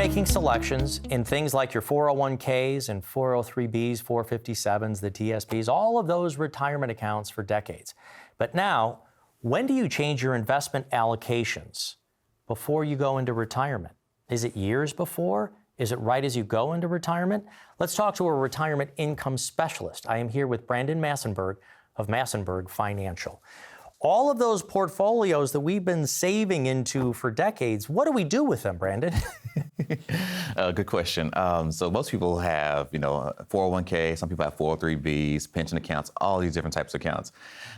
making selections in things like your 401ks and 403bs, 457s, the TSPs, all of those retirement accounts for decades. But now, when do you change your investment allocations before you go into retirement? Is it years before? Is it right as you go into retirement? Let's talk to a retirement income specialist. I am here with Brandon Massinburg of Massinburg Financial. All of those portfolios that we've been saving into for decades, what do we do with them, Brandon? Good question. So most people have, 401k, some people have 403bs, pension accounts, all these different types of accounts.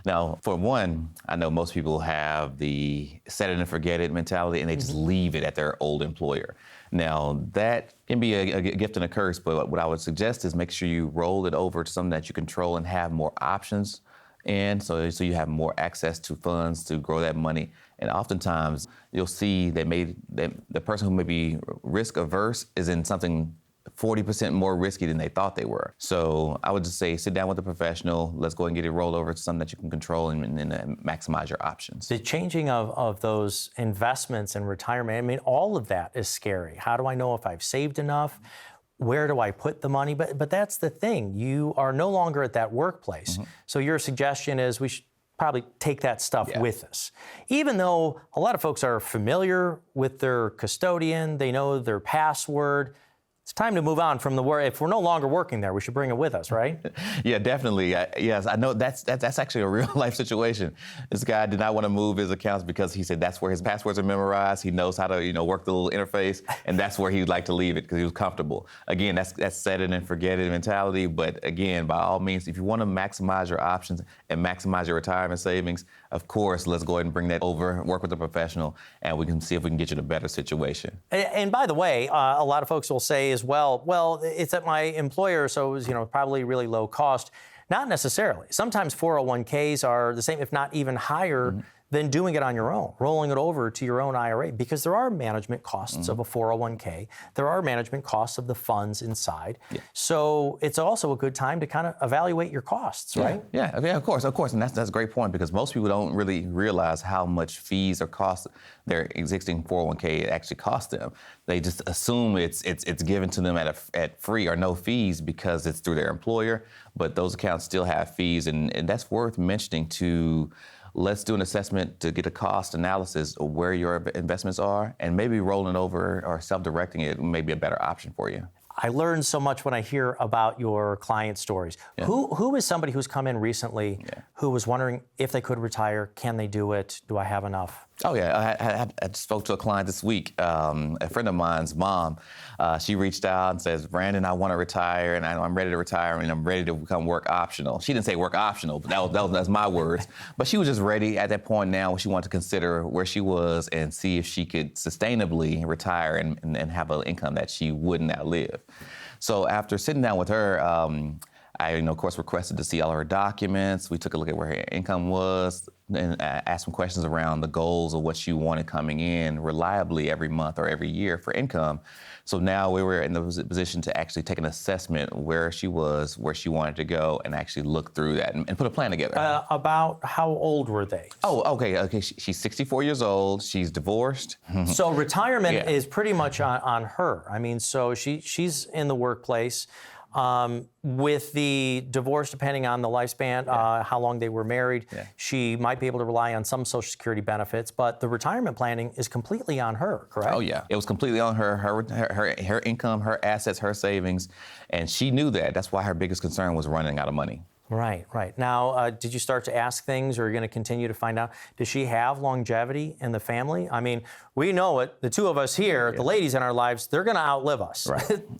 Now, for one, I know most people have the set it and forget it mentality, and they just leave it at their old employer. Now, that can be a gift and a curse, but what I would suggest is make sure you roll it over to something that you control and have more options. And so you have more access to funds to grow that money. And oftentimes you'll see that the person who may be risk averse is in something 40% more risky than they thought they were. So I would just say, sit down with a professional. Let's go and get it rolled over to something that you can control and maximize your options. The changing of those investments in retirement, I mean, all of that is scary. How do I know if I've saved enough? Where do I put the money? But that's the thing. You are no longer at that workplace. So your suggestion is we should probably take that stuff with us. Even though a lot of folks are familiar with their custodian, they know their password, it's time to move on from the work. If we're no longer working there, we should bring it with us, right? Yeah, definitely. Yes, I know that's actually a real life situation. This guy did not want to move his accounts because he said that's where his passwords are memorized. He knows how to, work the little interface, and that's where he'd like to leave it because he was comfortable. Again, that's set it and forget it mentality. But again, by all means, if you want to maximize your options and maximize your retirement savings, of course, let's go ahead and bring that over, work with a professional, and we can see if we can get you in a better situation. And by the way, a lot of folks will say as well, it's at my employer, so it was, probably really low cost. Not necessarily. Sometimes 401ks are the same, if not even higher, than doing it on your own, rolling it over to your own IRA, because there are management costs of a 401k. There are management costs of the funds inside. Yeah. So it's also a good time to kind of evaluate your costs, right? Yeah, of course. And that's a great point, because most people don't really realize how much fees or costs their existing 401k actually costs them. They just assume it's given to them at free or no fees because it's through their employer, but those accounts still have fees, and that's worth mentioning to. Let's do an assessment to get a cost analysis of where your investments are, and maybe rolling over or self-directing it may be a better option for you. I learned so much when I hear about your client stories. Yeah. Who is somebody who's come in recently who was wondering if they could retire? Can they do it? Do I have enough? Oh, yeah. I spoke to a client this week, a friend of mine's mom. She reached out and says, Brandon, I want to retire, and I'm ready to retire, and I'm ready to become work optional. She didn't say work optional, but that's my words. But she was just ready at that point now. She wanted to consider where she was and see if she could sustainably retire and have an income that she wouldn't outlive. So after sitting down with her, I, of course, requested to see all of her documents. We took a look at where her income was and asked some questions around the goals of what she wanted coming in reliably every month or every year for income. So now we were in the position to actually take an assessment where she was, where she wanted to go, and actually look through that and put a plan together. About how old were they? Oh, okay. She's 64 years old. She's divorced. So retirement is pretty much on her. I mean, so she's in the workplace. With the divorce, depending on the lifespan, how long they were married, she might be able to rely on some Social Security benefits, but the retirement planning is completely on her, correct? Oh, yeah. It was completely on her income, her assets, her savings, and she knew that. That's why her biggest concern was running out of money. Right. Now, did you start to ask things, or are you going to continue to find out? Does she have longevity in the family? I mean, we know it. The two of us here, the ladies in our lives, they're going to outlive us,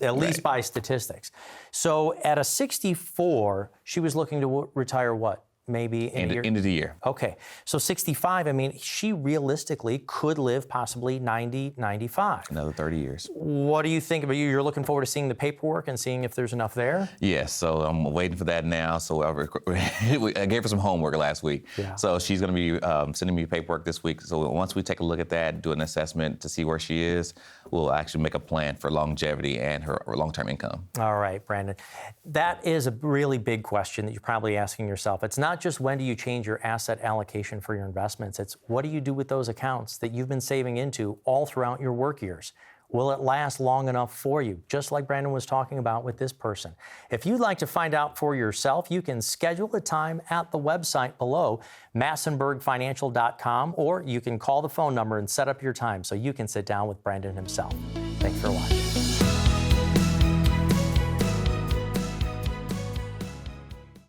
at least by statistics. So at a 64, she was looking to retire what? Maybe in a year? End of the year. Okay. So 65, I mean, she realistically could live possibly 90, 95. Another 30 years. What do you think about you? You're looking forward to seeing the paperwork and seeing if there's enough there? Yes. So I'm waiting for that now. So I gave her some homework last week. Yeah. So she's going to be sending me paperwork this week. So once we take a look at that, do an assessment to see where she is, we'll actually make a plan for longevity and her long-term income. All right, Brandon. That is a really big question that you're probably asking yourself. It's not just when do you change your asset allocation for your investments. It's what do you do with those accounts that you've been saving into all throughout your work years? Will it last long enough for you? Just like Brandon was talking about with this person. If you'd like to find out for yourself, you can schedule a time at the website below, massinburgfinancial.com, or you can call the phone number and set up your time so you can sit down with Brandon himself. Thanks for watching.